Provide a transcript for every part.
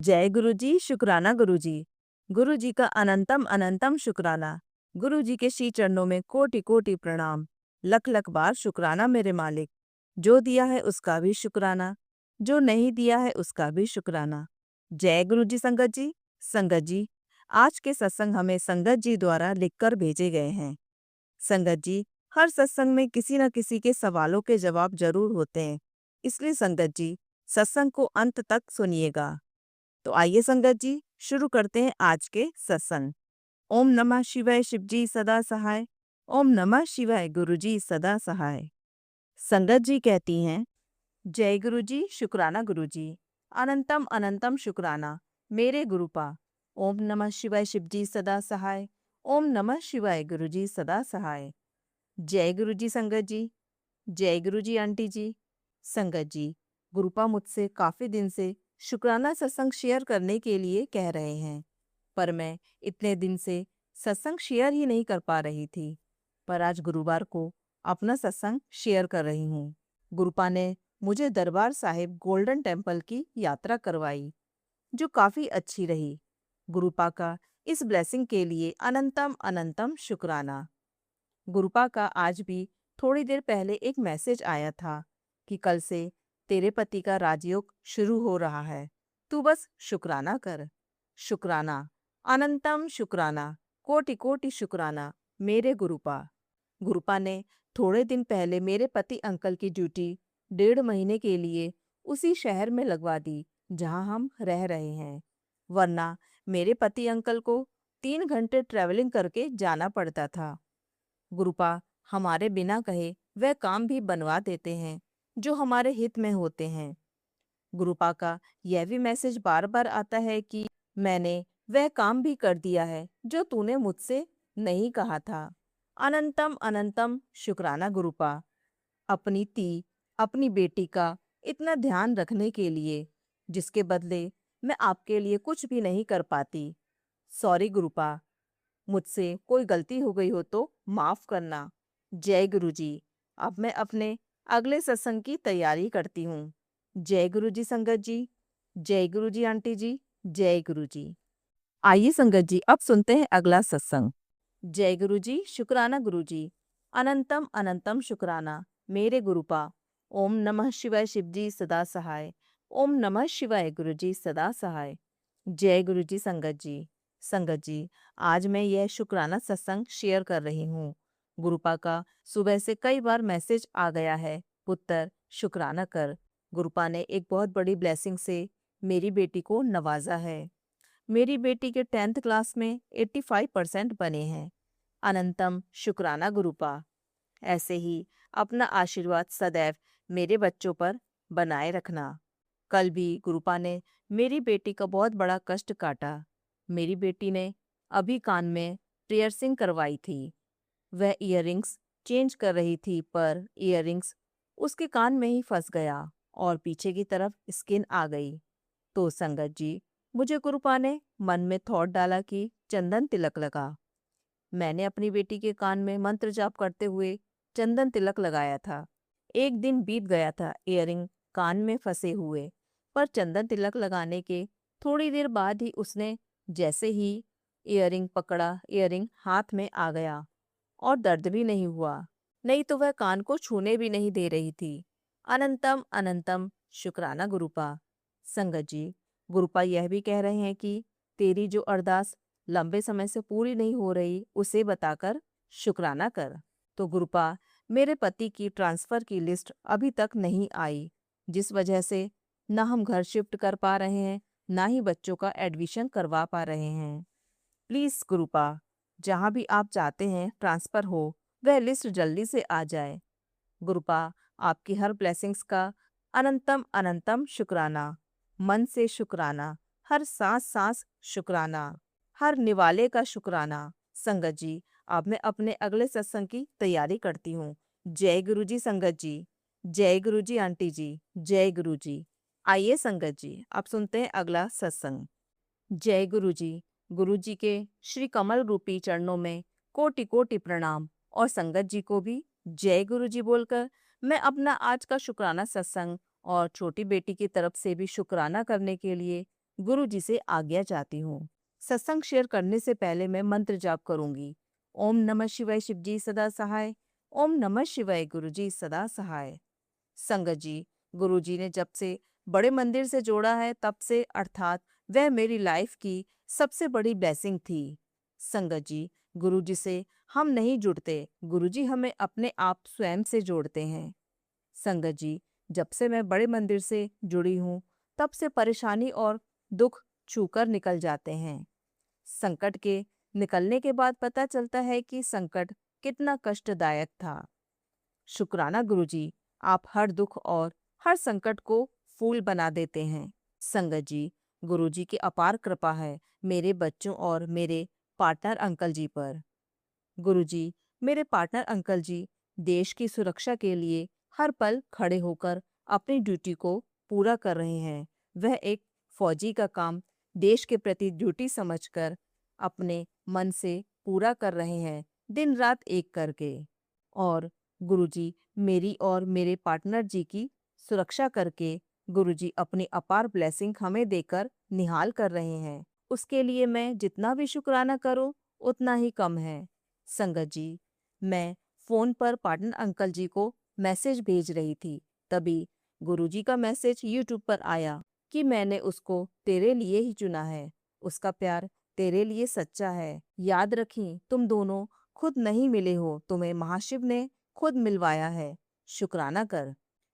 जय गुरु जी, शुक्राना गुरु जी। गुरु जी का अनंतम अनंतम शुक्राना। गुरु जी के श्री चरणों में कोटि कोटि प्रणाम। लख लख बार शुक्राना मेरे मालिक। जो दिया है उसका भी शुक्राना, जो नहीं दिया है उसका भी शुक्राना। जय गुरु जी। संगत जी, संगत जी, आज के सत्संग हमें संगत जी द्वारा लिखकर भेजे गए हैं। संगत जी, हर सत्संग में किसी न किसी के सवालों के जवाब जरूर होते हैं, इसलिए संगत जी सत्संग को अंत तक सुनिएगा। तो आइए संगत जी, शुरू करते हैं आज के सत्संग। ओम नमः शिवाय, शिव जी सदा सहाय। ओम नमः शिवाय, गुरु जी सदा सहाय। संगत जी कहती हैं, जय गुरु जी, शुक्राना गुरु जी। अनंतम अनंतम शुक्राना मेरे गुरुपा। ओम नमः शिवाय, शिव जी सदा सहाय। ओम नमः शिवाय, गुरु जी सदा सहाय। जय गुरु जी। संगत जी, जय गुरु जी। आंटी जी, संगत जी, गुरुपा मुझसे काफी दिन से शुक्राना सत्संग शेयर करने के लिए कह रहे हैं, पर मैं इतने दिन से सत्संग शेयर ही नहीं कर पा रही थी। पर आज गुरुवार को अपना सत्संग शेयर कर रही हूँ। गुरुपा ने मुझे दरबार साहिब गोल्डन टेम्पल की यात्रा करवाई, जो काफी अच्छी रही। गुरुपा का इस ब्लेसिंग के लिए अनंतम अनंतम शुक्राना। गुरुपा का आज भी थोड़ी देर पहले एक मैसेज आया था कि कल से तेरे पति का राजयोग शुरू हो रहा है, तू बस शुक्राना कर। शुक्राना, अनंतम शुक्राना, कोटि कोटि शुक्राना मेरे गुरुपा। गुरुपा ने थोड़े दिन पहले मेरे पति अंकल की ड्यूटी 1.5 महीने के लिए उसी शहर में लगवा दी जहां हम रह रहे हैं, वरना मेरे पति अंकल को 3 घंटे ट्रैवलिंग करके जाना पड़ता था। गुरुपा हमारे बिना कहे वह काम भी बनवा देते हैं जो हमारे हित में होते हैं। गुरुपा का यह भी मैसेज बार बार आता है कि मैंने वह काम भी कर दिया है जो तूने मुझसे नहीं कहा था। अनंतम अनंतम शुक्राना गुरुपा, अपनी बेटी का इतना ध्यान रखने के लिए, जिसके बदले मैं आपके लिए कुछ भी नहीं कर पाती। सॉरी गुरुपा, मुझसे कोई गलती हो गई हो तो माफ करना। जय गुरु जी। अब मैं अपने अगले सत्संग की तैयारी करती हूँ। जय गुरु जी। संगत जी, जय गुरु जी। आंटी जी, जय गुरु जी। आइए संगत जी, अब सुनते हैं अगला सत्संग। जय गुरु जी, शुक्राना गुरु जी। अनंतम अनंतम शुक्राना मेरे गुरुपा। ओम नमः शिवाय, शिव जी सदा सहाय। ओम नमः शिवाय, गुरु जी सदा सहाय। जय गुरु जी। संगत जी, संगत जी, आज मैं यह शुक्राना सत्संग शेयर कर रही हूँ। गुरुपा का सुबह से कई बार मैसेज आ गया है, पुत्र शुक्राना कर। गुरुपा ने एक बहुत बड़ी ब्लेसिंग से मेरी बेटी को नवाजा है। मेरी बेटी के 10th क्लास में 85% बने हैं। अनंतम शुक्राना गुरुपा। ऐसे ही अपना आशीर्वाद सदैव मेरे बच्चों पर बनाए रखना। कल भी गुरुपा ने मेरी बेटी का बहुत बड़ा कष्ट काटा। मेरी बेटी ने अभी कान में पियर्सिंग करवाई थी। वह इयररिंग्स चेंज कर रही थी, पर इयररिंग्स उसके कान में ही फंस गया और पीछे की तरफ स्किन आ गई। तो संगत जी, मुझे गुरुपा ने मन में थॉट डाला कि चंदन तिलक लगा। मैंने अपनी बेटी के कान में मंत्र जाप करते हुए चंदन तिलक लगाया था। एक दिन बीत गया था इयररिंग कान में फंसे हुए, पर चंदन तिलक लगाने के थोड़ी देर बाद ही उसने जैसे ही इयररिंग पकड़ा, इयररिंग हाथ में आ गया और दर्द भी नहीं हुआ, नहीं तो वह कान को छूने भी नहीं दे रही थी। अनंतम अनंतम शुक्राना गुरुपा। संगत जी, गुरुपा यह भी कह रहे हैं कि तेरी जो अरदास लंबे समय से पूरी नहीं हो रही, उसे बताकर शुक्राना कर। तो गुरुपा, मेरे पति की ट्रांसफर की लिस्ट अभी तक नहीं आई, जिस वजह से ना हम घर शिफ्ट कर पा रहे हैं, ना ही बच्चों का एडमिशन करवा पा रहे हैं। प्लीज गुरुपा, जहाँ भी आप चाहते हैं ट्रांसफर हो, वह लिस्ट जल्दी से आ जाए। गुरुपा, आपकी हर ब्लेसिंग्स का अनंतम अनंतम शुक्राना। मन से शुक्राना, हर सांस सांस शुक्राना, हर निवाले का शुक्राना। संगत जी, अब मैं अपने अगले सत्संग की तैयारी करती हूँ। जय गुरु जी। संगत जी, जय गुरु जी। आंटी जी, जय गुरु जी। आइए संगत जी, अब सुनते हैं अगला सत्संग। जय गुरु जी। गुरु जी के श्री कमल रूपी चरणों में कोटि कोटि प्रणाम, और संगत जी को भी जय गुरु जी बोलकर मैं अपना आज का शुक्राना सत्संग और छोटी बेटी की तरफ से भी शुक्राना करने के लिए गुरुजी से आज्ञा चाहती हूँ। सत्संग शेयर करने से पहले मैं मंत्र जाप करूंगी। ओम नमः शिवाय शिवजी सदा सहाय। ओम नमः शिवाय गुरुजी सदा सहाय। संगत जी, गुरुजी ने जब से बड़े मंदिर से जोड़ा है तब से, अर्थात वह मेरी लाइफ की सबसे बड़ी ब्लेसिंग थी। संगत जी, गुरुजी से हम नहीं जुड़ते, गुरुजी हमें अपने आप स्वयं से जोड़ते हैं। संगत जी, जब से मैं बड़े मंदिर से जुड़ी हूँ तब से परेशानी और दुख छूकर निकल जाते हैं। संकट के निकलने के बाद पता चलता है कि संकट कितना कष्टदायक था। शुक्राना गुरुजी, आप हर दुख और हर संकट को फूल बना देते हैं। संगत जी, गुरुजी की अपार कृपा है मेरे बच्चों और मेरे पार्टनर अंकल जी पर। गुरुजी, मेरे पार्टनर अंकल जी देश की सुरक्षा के लिए हर पल खड़े होकर अपनी ड्यूटी को पूरा कर रहे हैं। वह एक फौजी का काम देश के प्रति ड्यूटी समझकर अपने मन से पूरा कर रहे हैं, दिन रात एक करके। और गुरुजी, मेरी और मेरे पार्टनर जी की सुरक्षा करके गुरुजी अपनी अपार ब्लेसिंग हमें देकर निहाल कर रहे हैं। उसके लिए मैं जितना भी शुक्राना करूं उतना ही कम है। संगत जी, मैं फोन पर पार्टनर अंकल जी को मैसेज भेज रही थी, तभी गुरुजी का मैसेज यूट्यूब पर आया कि मैंने उसको तेरे लिए ही चुना है, उसका प्यार तेरे लिए सच्चा है। याद रखी, तुम दोनों खुद नहीं मिले हो, तुम्हें महाशिव ने खुद मिलवाया है, शुक्राना कर।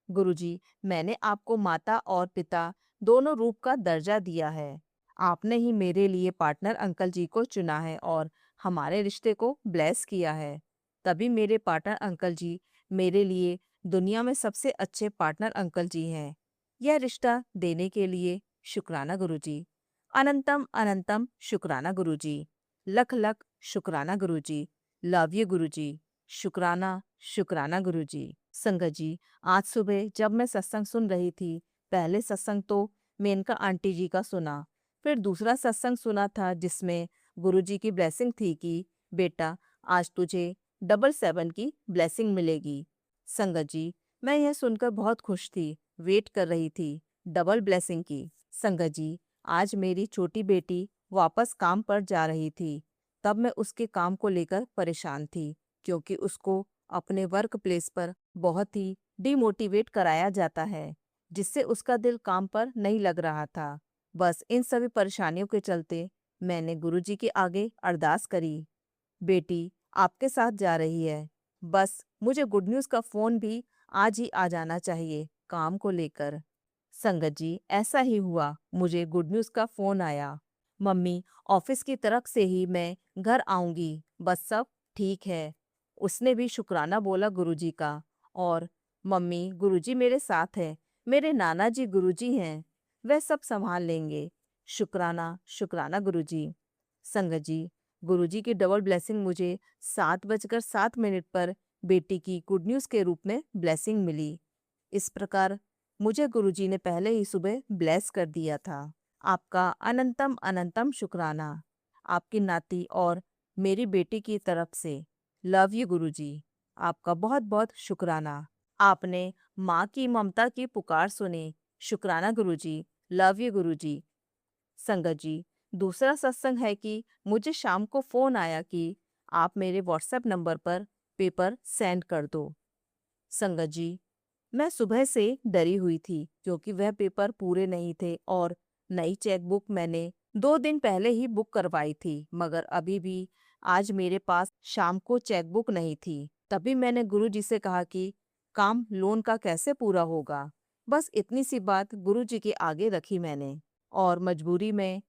गुरुजी, मैंने आपको माता और पिता दोनों रूप का दर्जा दिया है। आपने ही मेरे लिए पार्टनर अंकल जी को चुना है और हमारे रिश्ते को ब्लेस किया है। तभी मेरे पार्टनर अंकल जी मेरे लिए दुनिया में सबसे अच्छे पार्टनर अंकल जी हैं। यह रिश्ता देने के लिए शुक्राना गुरुजी। अनंतम अनंतम शुक्राना गुरुजी। लख लख शुक्राना गुरुजी। लव यू गुरुजी। शुक्राना शुक्राना गुरुजी। संगत जी, आज सुबह जब मैं सत्संग सुन रही थी, पहले सत्संग तो मेनका आंटी जी का सुना, फिर दूसरा सत्संग सुना था जिसमें गुरुजी की ब्लेसिंग थी कि बेटा आज तुझे 777 की ब्लेसिंग मिलेगी। संगत जी, मैं यह सुनकर बहुत खुश थी, वेट कर रही थी डबल ब्लेसिंग की। संगत जी, आज मेरी छोटी बेटी वापस काम पर जा रही थी, तब मैं उसके काम को लेकर परेशान थी क्योंकि उसको अपने वर्क प्लेस पर बहुत ही डिमोटिवेट कराया जाता है, जिससे उसका दिल काम पर नहीं लग रहा था। बस इन सभी परेशानियों के चलते मैंने गुरुजी के आगे अरदास करी, बेटी आपके साथ जा रही है, बस मुझे गुड न्यूज़ का फ़ोन भी आज ही आ जाना चाहिए काम को लेकर। संगत जी, ऐसा ही हुआ, मुझे गुड न्यूज़ का फ़ोन आया, मम्मी ऑफिस की तरफ से ही मैं घर आऊंगी, बस सब ठीक है। उसने भी शुक्राना बोला गुरुजी का, और मम्मी गुरुजी मेरे साथ है, मेरे नाना जी गुरुजी हैं, वह सब संभाल लेंगे, शुक्राना शुक्राना गुरुजी। संगत जी, गुरुजी की डबल ब्लेसिंग मुझे 7:07 पर बेटी की गुड न्यूज़ के रूप में ब्लेसिंग मिली। इस प्रकार मुझे गुरुजी ने पहले ही सुबह ब्लेस कर दिया था। आपका अनंतम अनंतम शुक्राना, आपकी नाती और मेरी बेटी की तरफ से। लव यू गुरुजी। आपका बहुत बहुत शुक्राना, आपने माँ की ममता की पुकार सुनी, शुक्राना गुरुजी। लव यू गुरुजी। संगत जी, दूसरा सत्संग है कि मुझे शाम को फ़ोन आया कि आप मेरे व्हाट्सएप नंबर पर पेपर सेंड कर दो। संगत जी, मैं सुबह से डरी हुई थी क्योंकि वह पेपर पूरे नहीं थे और नई चेकबुक मैंने 2 दिन पहले ही बुक करवाई थी, मगर अभी भी आज मेरे पास शाम को चेकबुक नहीं थी। तभी मैंने गुरुजी से कहा कि काम लोन का कैसे पूरा होगा। बस इतनी सी बात गुरुजी के आगे रखी मैंने, और मजबूरी में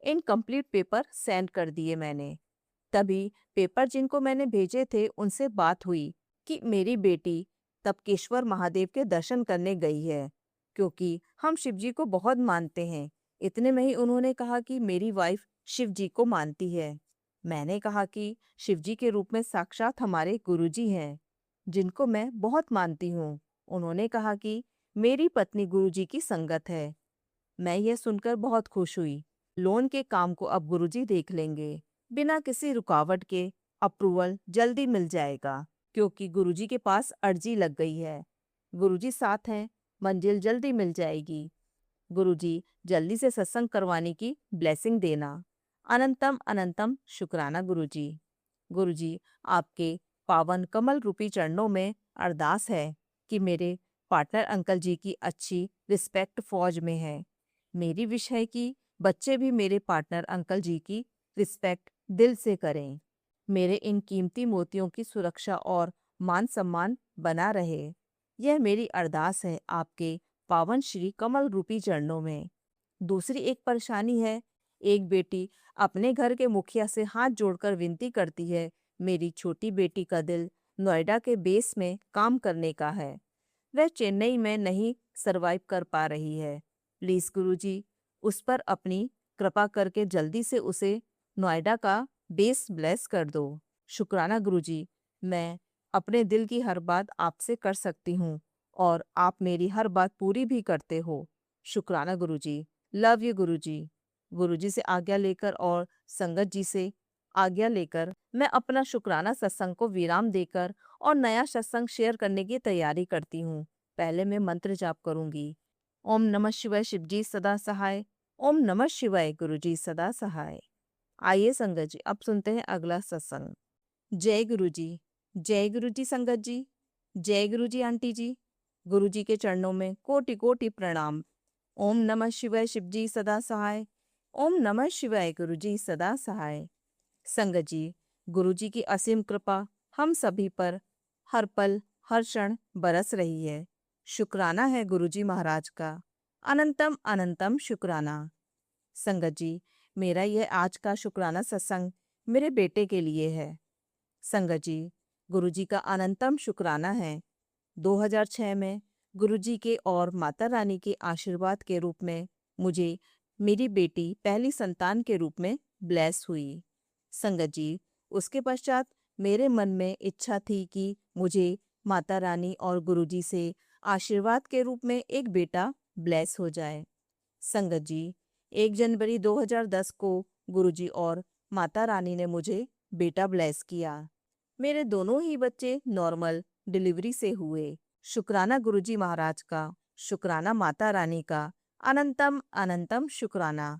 इनकम्प्लीट पेपर सेंड कर दिए मैंने। तभी पेपर जिनको मैंने भेजे थे उनसे बात हुई कि मेरी बेटी तपकेश्वर महादेव के दर्शन करने गई है, क्योंकि हम शिव जी को बहुत मानते हैं। इतने में ही उन्होंने कहा कि मेरी वाइफ शिव जी को मानती है। मैंने कहा कि शिव जी के रूप में साक्षात हमारे गुरुजी हैं, जिनको मैं बहुत मानती हूँ। उन्होंने कहा कि मेरी पत्नी गुरुजी की संगत है। मैं यह सुनकर बहुत खुश हुई। लोन के काम को अब गुरुजी देख लेंगे, बिना किसी रुकावट के अप्रूवल जल्दी मिल जाएगा, क्योंकि गुरुजी के पास अर्जी लग गई है। गुरुजी साथ हैं, मंजिल जल्दी मिल जाएगी। गुरुजी जल्दी से सत्संग करवाने की ब्लेसिंग देना। अनंतम अनंतम शुक्राना गुरुजी। गुरुजी, आपके पावन कमल रूपी चरणों में अरदास है कि मेरे पार्टनर अंकल जी की अच्छी रिस्पेक्ट फौज में है। मेरी विश है कि बच्चे भी मेरे पार्टनर अंकल जी की रिस्पेक्ट दिल से करें। मेरे इन कीमती मोतियों की सुरक्षा और मान सम्मान बना रहे। यह मेरी अरदास है आपके पावन श्री कमल रूपी चरणों में। दूसरी एक परेशानी है। एक बेटी अपने घर के मुखिया से हाथ जोड़कर विनती करती है, मेरी छोटी बेटी का दिल नोएडा के बेस में काम करने का है। वह चेन्नई में नहीं सरवाइव कर पा रही है। प्लीज गुरुजी, उस पर अपनी कृपा करके जल्दी से उसे नोएडा का बेस ब्लेस कर दो। शुक्राना गुरुजी, मैं अपने दिल की हर बात आपसे कर सकती हूँ और आप मेरी हर बात पूरी भी करते हो। शुक्राना गुरुजी। लव यू गुरुजी। गुरुजी से आज्ञा लेकर और संगत जी से आज्ञा लेकर मैं अपना शुक्राना सत्संग को विराम देकर और नया सत्संग शेयर करने की तैयारी करती हूँ। पहले मैं मंत्र जाप करूंगी। ओम नमः शिवाय शिवजी सदा सहाय। ओम नमः शिवाय गुरुजी सदा सहाय। आइए संगत जी, अब सुनते हैं अगला सत्संग। जय गुरुजी। जय गुरुजी संगत जी। जय गुरुजी आंटी जी। गुरुजी के चरणों में कोटि कोटि प्रणाम। ओम नमः शिवाय शिवजी सदा सहाय। ओम नमः शिवाय गुरुजी सदा सहाय। संगत जी, गुरुजी की असीम कृपा हम सभी पर हर पल हर क्षण बरस रही है। शुक्राना है गुरुजी महाराज का। अनंतम अनंतम शुक्राना। संगत जी, मेरा यह आज का शुक्राना सत्संग मेरे बेटे के लिए है। संगत जी, गुरुजी का अनंतम शुक्राना है। 2006 में गुरुजी के और माता रानी के आशीर्वाद के रूप में मुझे मेरी बेटी पहली संतान के रूप में ब्लेस हुई। संगत जी, उसके पश्चात मेरे मन में इच्छा थी कि मुझे माता रानी और गुरुजी से आशीर्वाद के रूप में एक बेटा ब्लेस हो जाए। संगत जी, 1 जनवरी 2010 को गुरुजी और माता रानी ने मुझे बेटा ब्लेस किया। मेरे दोनों ही बच्चे नॉर्मल डिलीवरी से हुए। शुक्राना गुरुजी महाराज का, शुक्राना माता रानी का, अनंतम अनंतम शुक्राना।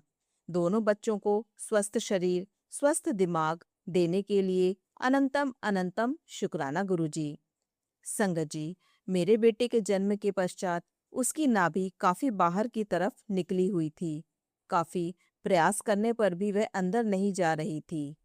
दोनों बच्चों को स्वस्थ शरीर स्वस्थ दिमाग देने के लिए अनंतम अनंतम शुक्राना गुरुजी। संगत जी, मेरे बेटे के जन्म के पश्चात उसकी नाभि काफी बाहर की तरफ निकली हुई थी। काफी प्रयास करने पर भी वह अंदर नहीं जा रही थी।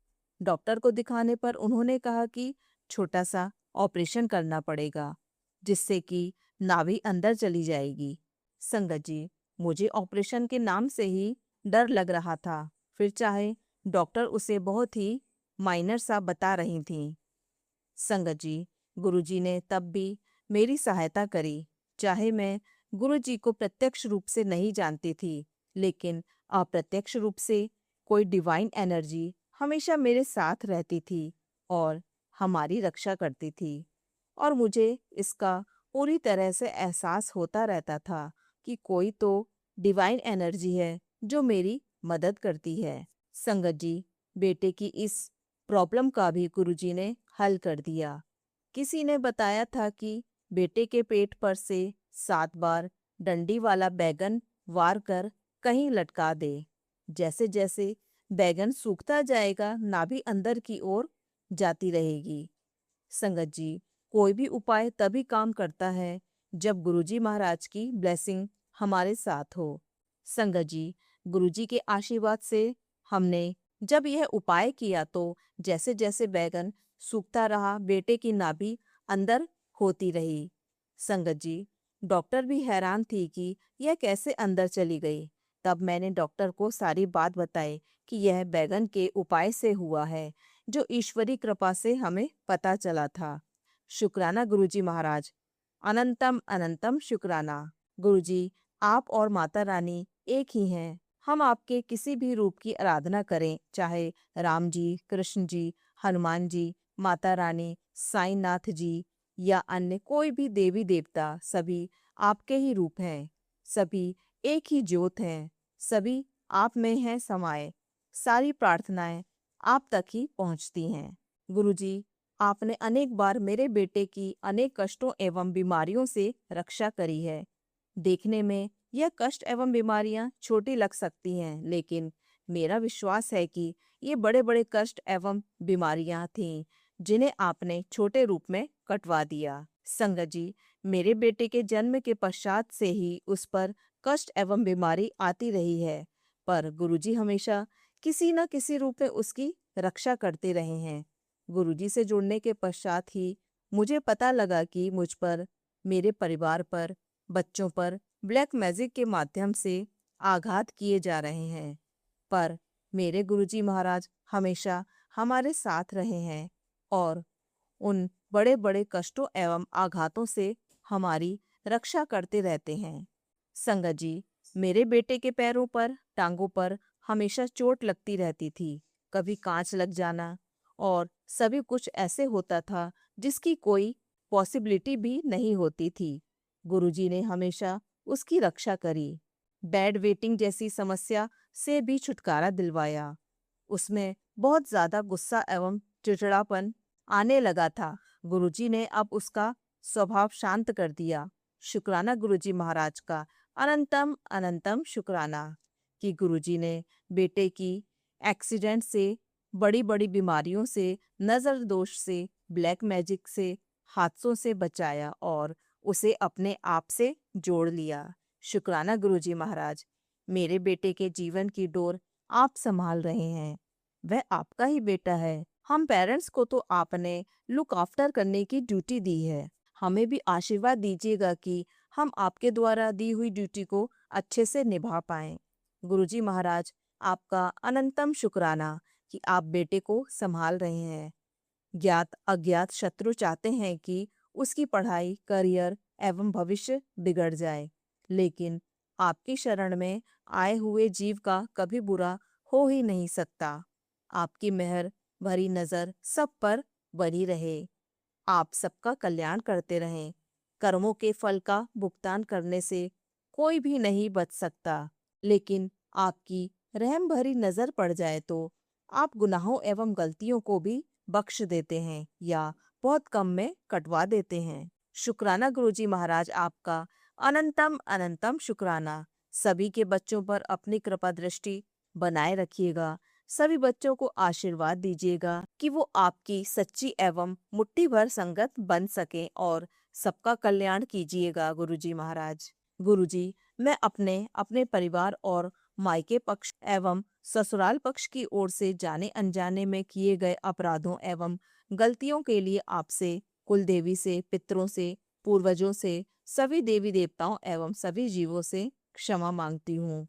डॉक्टर को दिखाने पर उन्होंने कहा कि छोटा सा ऑपरेशन करना पड़ेगा, जिससे कि नाभि अंदर चली जाएगी। संगत जी, मुझे ऑपरेशन के नाम से ही डर लग रहा था, फिर चाहे डॉक्टर उसे बहुत ही माइनर सा बता रही थीं। संगत जी, गुरुजी ने तब भी मेरी सहायता करी। चाहे मैं गुरुजी को प्रत्यक्ष रूप से नहीं जानती थी, लेकिन अप्रत्यक्ष रूप से कोई डिवाइन एनर्जी हमेशा मेरे साथ रहती थी और हमारी रक्षा करती थी। और मुझे इसका पूरी तरह से एहसास होता रहता था कि कोई तो डिवाइन एनर्जी है जो मेरी मदद करती है। संगत जी, बेटे की इस प्रॉब्लम का भी गुरुजी ने हल कर दिया। किसी ने बताया था कि बेटे के पेट पर से 7 बार डंडी वाला बैगन वार कर कहीं लटका दे। जैसे जैसे बैगन सूखता जाएगा, नाभि अंदर की ओर जाती रहेगी। संगत जी, कोई भी उपाय तभी काम करता है जब गुरुजी महाराज की ब्लेसिंग हमारे साथ हो। संगत जी, गुरुजी के आशीर्वाद से हमने जब यह उपाय किया तो जैसे जैसे बैगन सूखता रहा, बेटे की नाभि अंदर होती रही। संगत जी, डॉक्टर भी हैरान थी कि यह कैसे अंदर चली गई। तब मैंने डॉक्टर को सारी बात बताई कि यह बैगन के उपाय से हुआ है, जो ईश्वरी कृपा से हमें पता चला था। शुक्राना गुरुजी महाराज। अनंतम अनंतम शुक्राना। गुरुजी, आप और माता रानी एक ही हैं। हम आपके किसी भी रूप की आराधना करें, चाहे राम जी, कृष्ण जी, हनुमान जी, माता रानी, साईंनाथ जी या अन्य कोई भी देवी देवता, सभी आपके ही रूप हैं। सभी एक ही ज्योत हैं। सभी आप में हैं समाये। सारी प्रार्थनाएं आप तक ही पहुंचती हैं। गुरुजी, आपने अनेक बार मेरे बेटे की अनेक कष्टों एवं बीमारियों से रक्षा करी है। देखने में यह कष्ट एवं बीमारियां छोटी लग सकती हैं, लेकिन मेरा विश्वास है कि ये बड़े बड़े कष्ट एवं बीमारियां थीं जिन्हें आपने छोटे रूप में कटवा दिया। संगत जी, मेरे बेटे के जन्म के पश्चात से ही उस पर कष्ट एवं बीमारी आती रही है, पर गुरुजी हमेशा किसी न किसी रूप में उसकी रक्षा करते रहे हैं। गुरुजी से जुड़ने के पश्चात ही मुझे पता लगा कि मुझ पर, मेरे परिवार पर, बच्चों पर ब्लैक मैजिक के माध्यम से आघात किए जा रहे हैं। पर मेरे गुरुजी महाराज हमेशा हमारे साथ रहे हैं और उन बड़े बड़े कष्टों एवं आघातों से हमारी रक्षा करते रहते हैं। संगत जी, मेरे बेटे के पैरों पर, टांगों पर हमेशा चोट लगती रहती थी, कभी कांच लग जाना, और सभी कुछ ऐसे होता था जिसकी कोई पॉसिबिलिटी भी नहीं होती थी। गुरुजी ने हमेशा उसकी रक्षा करी, बेड वेटिंग जैसी समस्या से भी छुटकारा दिलवाया। उसमें बहुत ज्यादा गुस्सा एवं चिड़चिड़ापन आने लगा था। गुरुजी ने अब उसका स्वभाव शांत कर दिया। शुक्राना गुरुजी महाराज का, अनंतम अनंतम शुक्राना कि गुरुजी ने बेटे की एक्सीडेंट से, बड़ी बड़ी बीमारियों से, नजर दोष से, ब्लैक मैजिक से, हादसों से बचाया और उसे अपने आप से जोड़ लिया। शुक्राना गुरुजी महाराज, मेरे बेटे के जीवन की डोर आप संभाल रहे हैं। वह आपका ही बेटा है। हम पेरेंट्स को तो आपने लुक आफ्टर करने की ड्यूटी दी है। हमें भी आशीर्वाद दीजिएगा कि हम आपके द्वारा दी हुई ड्यूटी को अच्छे से निभा पाएं। गुरुजी महाराज, आपका अनंतम शुक्राना कि आप बेटे को संभाल रहे हैं। ज्ञात अज्ञात शत्रु चाहते हैं कि उसकी पढ़ाई, करियर एवं भविष्य बिगड़ जाए, लेकिन आपकी शरण में आए हुए जीव का कभी बुरा हो ही नहीं सकता। आपकी मेहर भरी नजर सब पर बनी रहे। आप सबका कल्याण करते रहें। कर्मों के फल का भुगतान करने से कोई भी नहीं बच सकता, लेकिन आपकी रहम भरी नजर पड़ जाए तो आप गुनाहों एवं गलतियों को भी बख्श देते हैं या बहुत कम में कटवा देते हैं। शुक्राना गुरुजी महाराज, आपका अनंतम अनंतम शुक्राना। सभी के बच्चों पर अपनी कृपा दृष्टि बनाए रखिएगा। सभी बच्चों को आशीर्वाद दीजिएगा कि वो आपकी सच्ची एवं मुट्ठी भर संगत बन सकें और सबका कल्याण कीजिएगा गुरुजी महाराज। गुरुजी, मैं अपने अपने परिवार और मायके पक्ष एवं ससुराल पक्ष की ओर से जाने अनजाने में किए गए अपराधों एवं गलतियों के लिए आपसे, कुल देवी से, पितरों से, पूर्वजों से, सभी देवी देवताओं एवं सभी जीवों से क्षमा मांगती हूँ।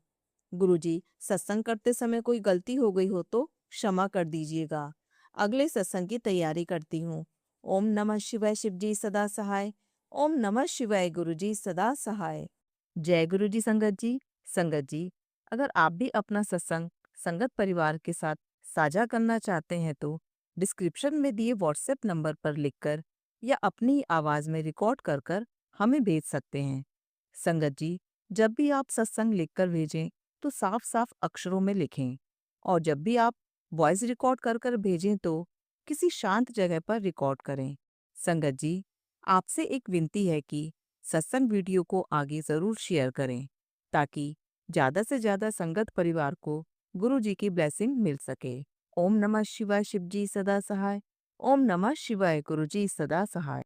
गुरुजी, सत्संग करते समय कोई गलती हो गई हो तो क्षमा कर दीजिएगा। अगले सत्संग की तैयारी करती हूँ। ओम नमः शिवाय। शिवजी सदा सहाय। ओम नमः शिवाय। गुरुजी सदा सहाय। जय गुरुजी। संगत जी, संगत जी, अगर आप भी अपना सत्संग संगत परिवार के साथ साझा करना चाहते हैं तो डिस्क्रिप्शन में दिए व्हाट्सएप नंबर पर लिखकर या अपनी आवाज में रिकॉर्ड कर कर हमें भेज सकते हैं। संगत जी, जब भी आप सत्संग लिखकर भेजें तो साफ साफ अक्षरों में लिखें, और जब भी आप वॉइस रिकॉर्ड कर कर भेजें तो किसी शांत जगह पर रिकॉर्ड करें। संगत जी, आपसे एक विनती है कि सत्संग वीडियो को आगे जरूर शेयर करें ताकि ज्यादा से ज्यादा संगत परिवार को गुरु जी की ब्लेसिंग मिल सके। ओम नमः शिवाय। शिवजी सदा सहाय। ओम नमः शिवाय। गुरुजी सदा सहाय।